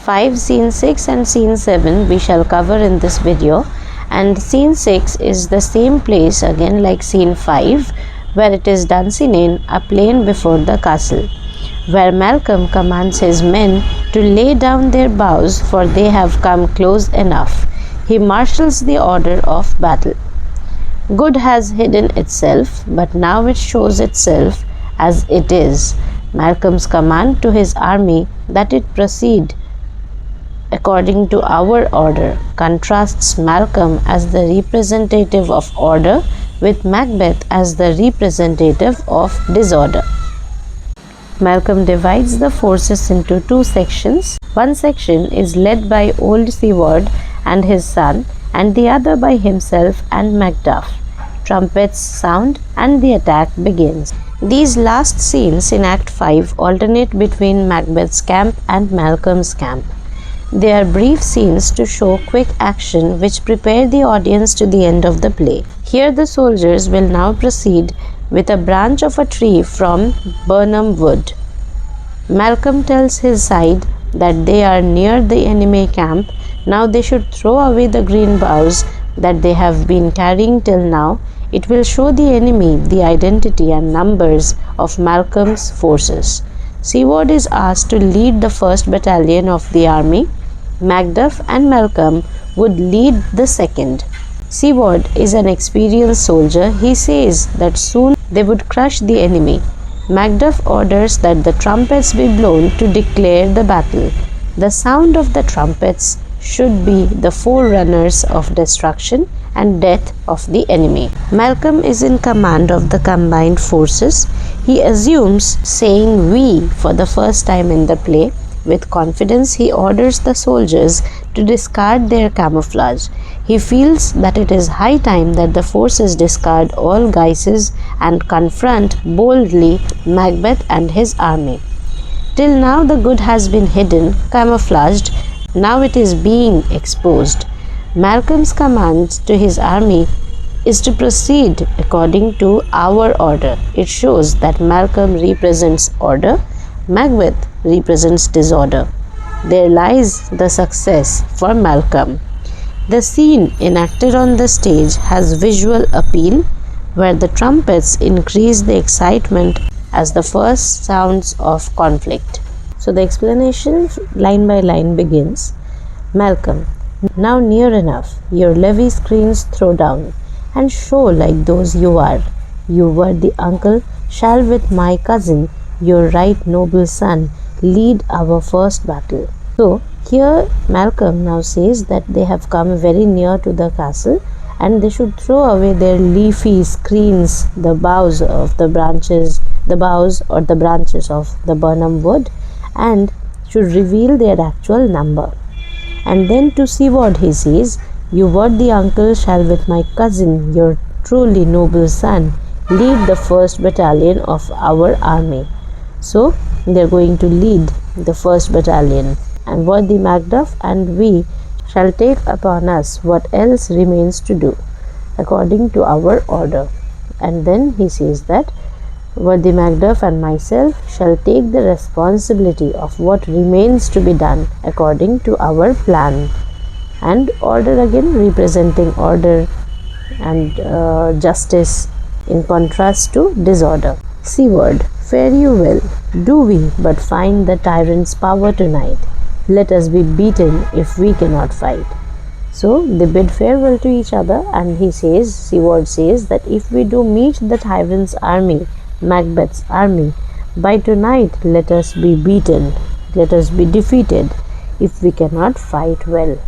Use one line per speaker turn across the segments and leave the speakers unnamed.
5, Scene 6 and Scene 7 we shall cover in this video, and Scene 6 is the same place again like Scene 5, where it is Dunsinane, a plain before the castle, where Malcolm commands his men to lay down their bows, for they have come close enough. He marshals the order of battle. Good has hidden itself, but now it shows itself as it is. Malcolm's command to his army that it proceed according to our order contrasts Malcolm as the representative of order with Macbeth as the representative of disorder. Malcolm divides the forces into two sections. One section is led by old Siward and his son, and the other by himself and Macduff. Trumpets sound and the attack begins. These last scenes in Act 5 alternate between Macbeth's camp and Malcolm's camp. They are brief scenes to show quick action which prepare the audience to the end of the play. Here the soldiers will now proceed with a branch of a tree from Birnam Wood. Malcolm tells his side that they are near the enemy camp. Now they should throw away the green boughs that they have been carrying till now. It will show the enemy the identity and numbers of Malcolm's forces. Siward is asked to lead the first battalion of the army. Macduff and Malcolm would lead the second. Siward is an experienced soldier. He says that soon they would crush the enemy. Macduff orders that the trumpets be blown to declare the battle. The sound of the trumpets should be the forerunners of destruction and death of the enemy. Malcolm is in command of the combined forces. He assumes saying "we" for the first time in the play. With confidence, he orders the soldiers to discard their camouflage. He feels that it is high time that the forces discard all guises and confront boldly Macbeth and his army. Till now the good has been hidden, camouflaged. Now it is being exposed. Malcolm's command to his army is to proceed according to our order. It shows that Malcolm represents order, Macbeth represents disorder. There lies the success for Malcolm. The scene enacted on the stage has visual appeal, where the trumpets increase the excitement as the first sounds of conflict. So the explanation line by line begins. Malcolm, now near enough, your levy screens throw down, and show like those you are. You were the uncle, shall with my cousin, your right noble son, lead our first battle. So here Malcolm now says that they have come very near to the castle, and they should throw away their leafy screens, the boughs or the branches of the Birnam Wood, and should reveal their actual number. And then to Siward he says, you were the uncle, shall with my cousin, your truly noble son, lead the first battalion of our army. So they are going to lead the first battalion, and worthy Macduff and we shall take upon us what else remains to do according to our order. And then he says that worthy Macduff and myself shall take the responsibility of what remains to be done according to our plan. And order again representing order and justice in contrast to disorder. Siward, fare you well. Do we but find the tyrant's power tonight? Let us be beaten if we cannot fight. So they bid farewell to each other, and Siward says that if we do meet the tyrant's army, Macbeth's army, by tonight let us be beaten, let us be defeated if we cannot fight well.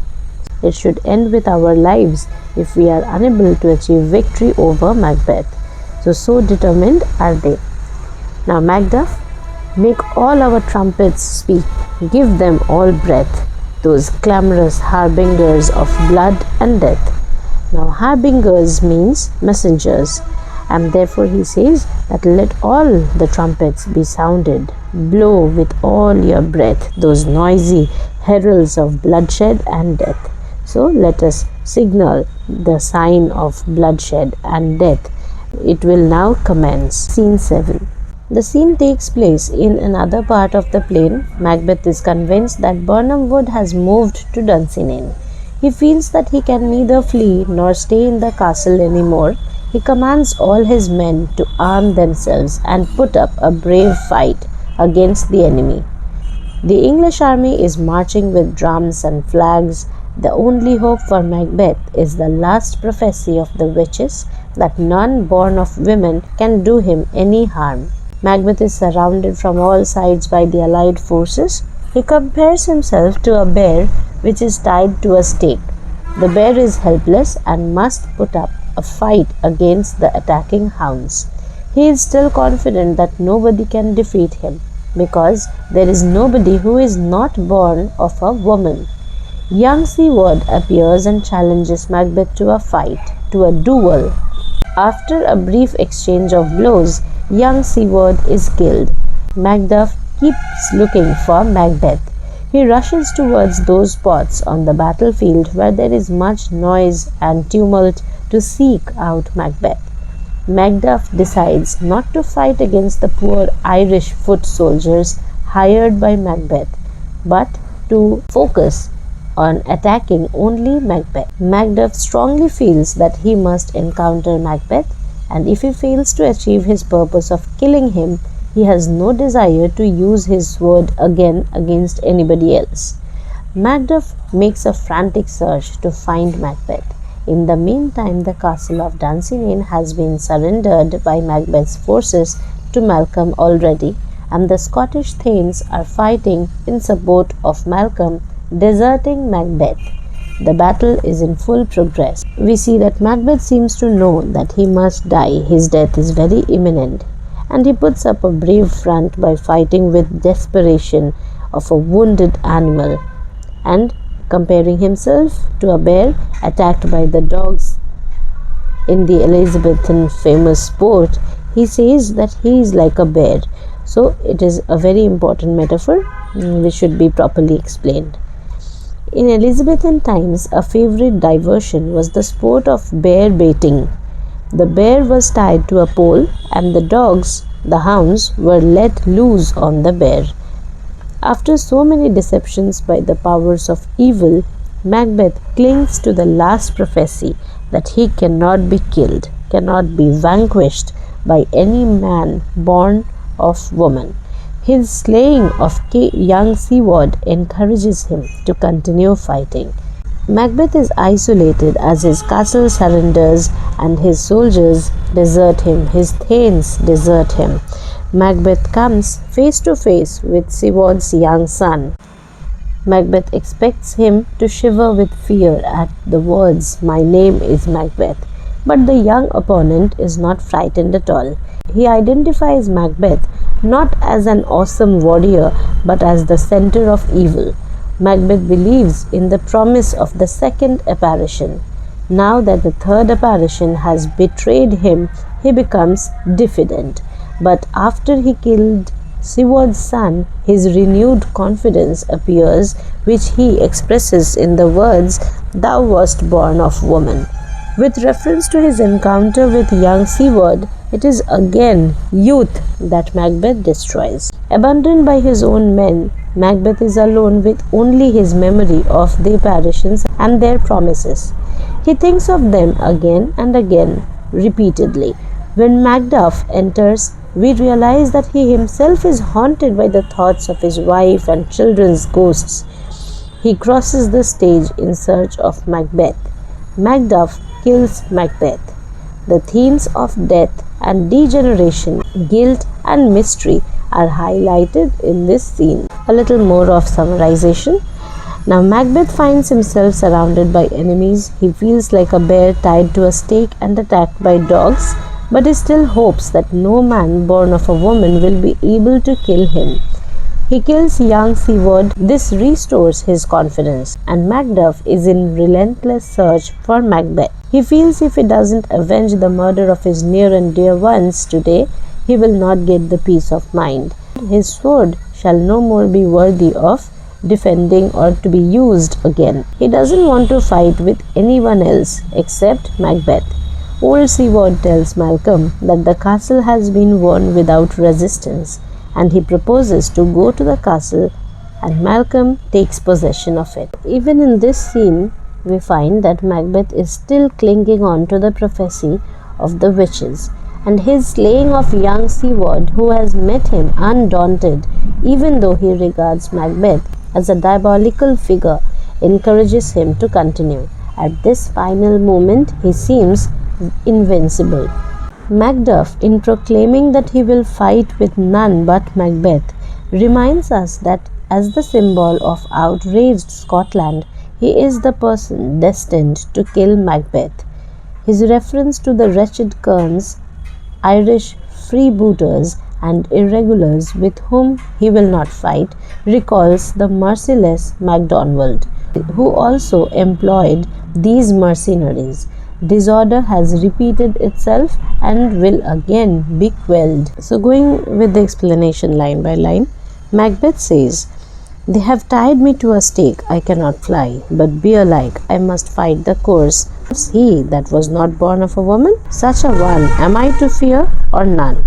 It should end with our lives if we are unable to achieve victory over Macbeth. So determined are they. Now Macduff, make all our trumpets speak, give them all breath, those clamorous harbingers of blood and death. Now harbingers means messengers, and therefore he says that let all the trumpets be sounded, blow with all your breath, those noisy heralds of bloodshed and death. So let us signal the sign of bloodshed and death. It will now commence. Scene 7. The scene takes place in another part of the plain. Macbeth is convinced that Birnam Wood has moved to Dunsinane. He feels that he can neither flee nor stay in the castle anymore. He commands all his men to arm themselves and put up a brave fight against the enemy. The English army is marching with drums and flags. The only hope for Macbeth is the last prophecy of the witches that none born of women can do him any harm. Macbeth is surrounded from all sides by the allied forces. He compares himself to a bear which is tied to a stake. The bear is helpless and must put up a fight against the attacking hounds. He is still confident that nobody can defeat him, because there is nobody who is not born of a woman. Young Siward appears and challenges Macbeth to a fight, to a duel. After a brief exchange of blows, young Siward is killed. Macduff keeps looking for Macbeth. He rushes towards those spots on the battlefield where there is much noise and tumult to seek out Macbeth. Macduff decides not to fight against the poor Irish foot soldiers hired by Macbeth, but to focus on attacking only Macbeth. Macduff strongly feels that he must encounter Macbeth, and if he fails to achieve his purpose of killing him, he has no desire to use his sword again against anybody else. Macduff makes a frantic search to find Macbeth. In the meantime, the castle of Dunsinane has been surrendered by Macbeth's forces to Malcolm already, and the Scottish thanes are fighting in support of Malcolm, deserting Macbeth. The battle is in full progress. We see that Macbeth seems to know that he must die. His death is very imminent, and he puts up a brave front by fighting with desperation of a wounded animal and comparing himself to a bear attacked by the dogs. In the Elizabethan famous sport, he says that he is like a bear. So it is a very important metaphor which should be properly explained. In Elizabethan times, a favorite diversion was the sport of bear baiting. The bear was tied to a pole and the dogs, the hounds, were let loose on the bear. After so many deceptions by the powers of evil, Macbeth clings to the last prophecy that he cannot be killed, cannot be vanquished by any man born of woman. His slaying of young Siward encourages him to continue fighting. Macbeth is isolated as his castle surrenders and his soldiers desert him, his thanes desert him. Macbeth comes face to face with Siward's young son. Macbeth expects him to shiver with fear at the words, "My name is Macbeth." But the young opponent is not frightened at all. He identifies Macbeth not as an awesome warrior, but as the center of evil. Macbeth believes in the promise of the second apparition. Now that the third apparition has betrayed him, he becomes diffident. But after he killed Siward's son, his renewed confidence appears, which he expresses in the words, "Thou wast born of woman." With reference to his encounter with young Siward, it is again youth that Macbeth destroys. Abandoned by his own men, Macbeth is alone with only his memory of the apparitions and their promises. He thinks of them again and again, repeatedly. When Macduff enters, we realize that he himself is haunted by the thoughts of his wife and children's ghosts. He crosses the stage in search of Macbeth. Macduff kills Macbeth. The themes of death and degeneration, guilt and mystery are highlighted in this scene. A little more of summarization. Now Macbeth finds himself surrounded by enemies. He feels like a bear tied to a stake and attacked by dogs, but he still hopes that no man born of a woman will be able to kill him. He kills young Siward. This restores his confidence, and Macduff is in relentless search for Macbeth. He feels if he doesn't avenge the murder of his near and dear ones today, he will not get the peace of mind. His sword shall no more be worthy of defending or to be used again. He doesn't want to fight with anyone else except Macbeth. Old Seaward tells Malcolm that the castle has been won without resistance, and he proposes to go to the castle, and Malcolm takes possession of it. Even in this scene, we find that Macbeth is still clinging on to the prophecy of the witches, and his slaying of young Seaward, who has met him undaunted, even though he regards Macbeth as a diabolical figure, encourages him to continue. At this final moment, he seems invincible. Macduff, in proclaiming that he will fight with none but Macbeth, reminds us that as the symbol of outraged Scotland, he is the person destined to kill Macbeth. His reference to the wretched kerns, Irish freebooters and irregulars with whom he will not fight, recalls the merciless MacDonald, who also employed these mercenaries. Disorder has repeated itself and will again be quelled. So going with the explanation line by line, Macbeth says, "They have tied me to a stake, I cannot fly, but bear-like I must fight the course. He that was not born of a woman, such a one am I to fear or none."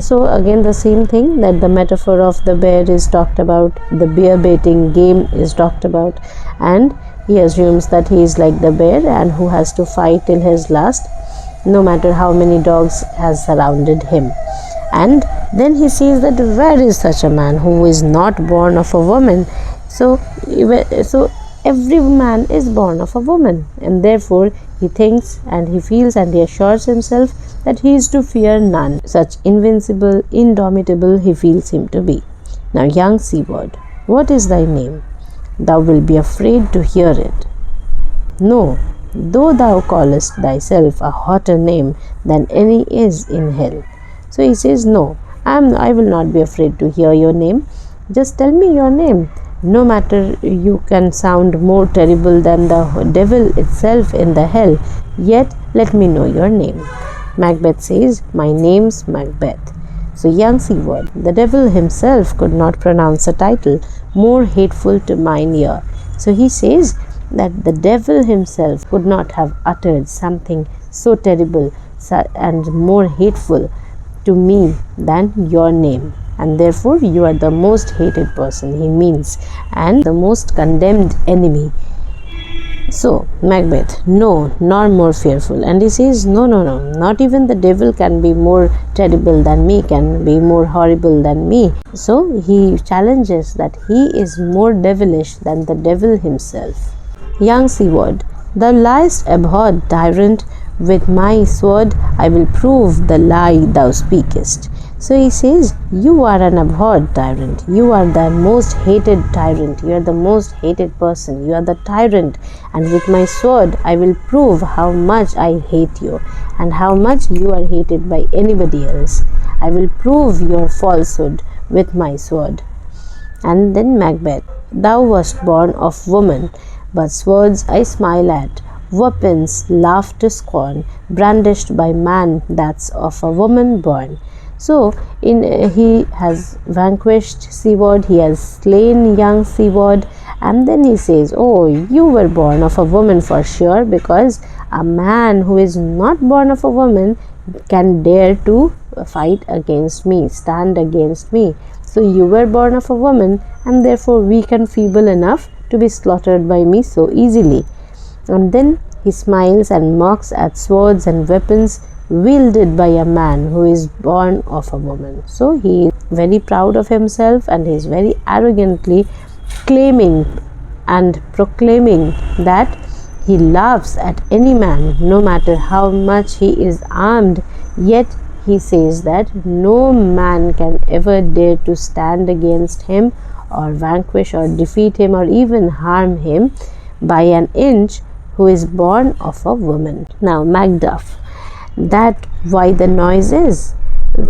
So again the same thing, that the metaphor of the bear is talked about, the bear baiting game is talked about, and he assumes that he is like the bear and who has to fight till his last, no matter how many dogs has surrounded him. And then he says that where is such a man who is not born of a woman? So every man is born of a woman, and therefore he thinks and he feels and he assures himself that he is to fear none. Such invincible, indomitable he feels him to be. Now, young Seaward, what is thy name? Thou wilt be afraid to hear it. No, though thou callest thyself a hotter name than any is in hell. So he says, no, I will not be afraid to hear your name. Just tell me your name. No matter you can sound more terrible than the devil itself in the hell, yet let me know your name. Macbeth says, my name's Macbeth. So young Seaward, the devil himself could not pronounce a title more hateful to mine ear. So he says that the devil himself could not have uttered something so terrible and more hateful to me than your name, and therefore you are the most hated person, he means, and the most condemned enemy. So Macbeth, no, nor more fearful. And he says, no, not even the devil can be more terrible than me, can be more horrible than me. So he challenges that he is more devilish than the devil himself. Young Seaward, thou liest abhorred tyrant, with my sword I will prove the lie thou speakest. So he says, you are an abhorred tyrant, you are the most hated tyrant, you are the most hated person, you are the tyrant, and with my sword I will prove how much I hate you and how much you are hated by anybody else. I will prove your falsehood with my sword. And then Macbeth, thou wast born of woman, but swords I smile at, weapons laugh to scorn, brandished by man that's of a woman born. So he has vanquished Seaward, he has slain young Seaward, and then he says, oh, you were born of a woman for sure, because a man who is not born of a woman can dare to fight against me, stand against me. So you were born of a woman, and therefore weak and feeble enough to be slaughtered by me so easily. And then he smiles and mocks at swords and weapons wielded by a man who is born of a woman. So he is very proud of himself, and he is very arrogantly claiming and proclaiming that he laughs at any man, no matter how much he is armed, yet he says that no man can ever dare to stand against him or vanquish or defeat him or even harm him by an inch, who is born of a woman. Now Macduff, that why the noise is,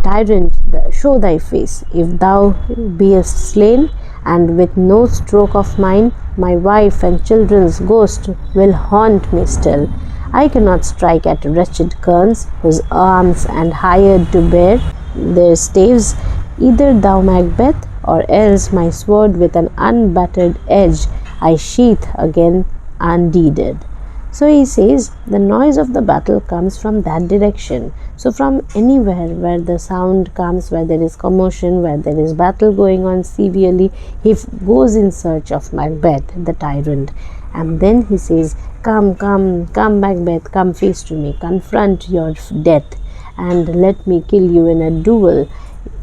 tyrant, show thy face, if thou beest slain, and with no stroke of mine my wife and children's ghost will haunt me still. I cannot strike at wretched kerns, whose arms and hired to bear their staves, either thou Macbeth, or else my sword with an unbattered edge I sheath again undeeded. So he says the noise of the battle comes from that direction. So from anywhere where the sound comes, where there is commotion, where there is battle going on severely, he goes in search of Macbeth, the tyrant. And then he says, come, come, come Macbeth, come face to me, confront your death and let me kill you in a duel.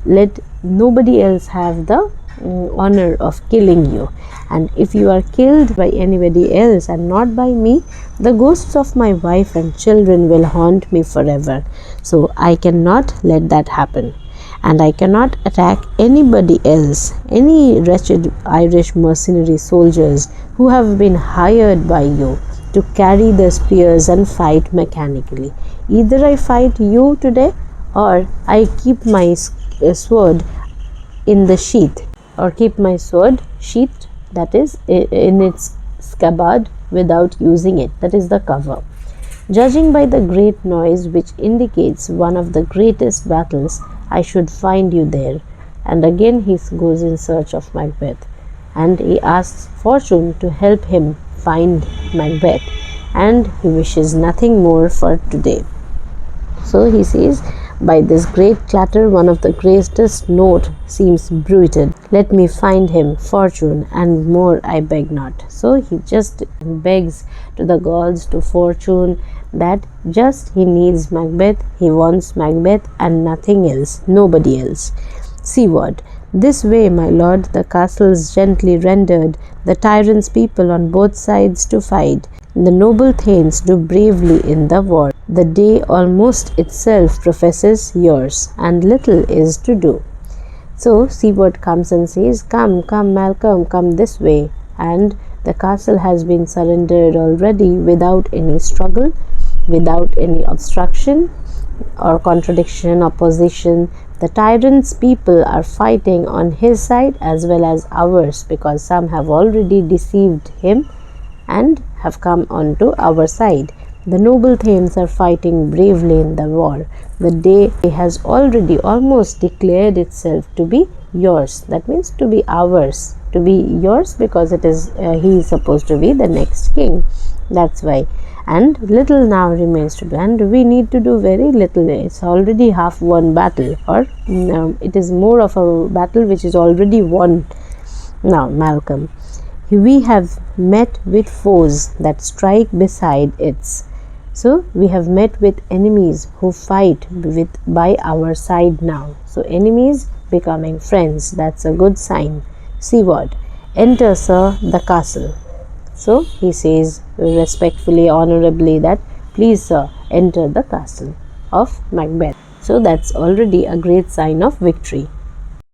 Let nobody else have the honor of killing you, and if you are killed by anybody else and not by me, the ghosts of my wife and children will haunt me forever. So I cannot let that happen, and I cannot attack anybody else, any wretched Irish mercenary soldiers who have been hired by you to carry the spears and fight mechanically. Either I fight you today or I keep my sword in the sheath, or keep my sword sheathed, that is in its scabbard, without using it, that is the cover. Judging by the great noise which indicates one of the greatest battles, I should find you there. And again he goes in search of Macbeth, and he asks fortune to help him find Macbeth, and he wishes nothing more for today. So he says, by this great clatter, one of the greatest note seems bruited. Let me find him, fortune, and more I beg not. So he just begs to the gods, to fortune, that just he needs Macbeth, he wants Macbeth and nothing else, nobody else. Seaward. This way, my lord, the castles gently rendered, the tyrant's people on both sides to fight. The noble thanes do bravely in the war. The day almost itself professes yours, and little is to do. So Seaward comes and says, come, come Malcolm, come this way. And the castle has been surrendered already without any struggle, without any obstruction or contradiction, opposition. The tyrant's people are fighting on his side as well as ours, because some have already deceived him and have come onto our side. The noble thanes are fighting bravely in the war. The day has already almost declared itself to be yours. That means to be ours, to be yours, because it is he is supposed to be the next king. That's why. And little now remains to do, and we need to do very little. It's already half won battle, or it is more of a battle which is already won. Now, Malcolm, we have met with foes that strike beside its. So we have met with enemies who fight by our side now. So enemies becoming friends, that's a good sign. Seaward. Enter, sir, the castle. So he says respectfully, honorably, that please, sir, enter the castle of Macbeth. So that's already a great sign of victory.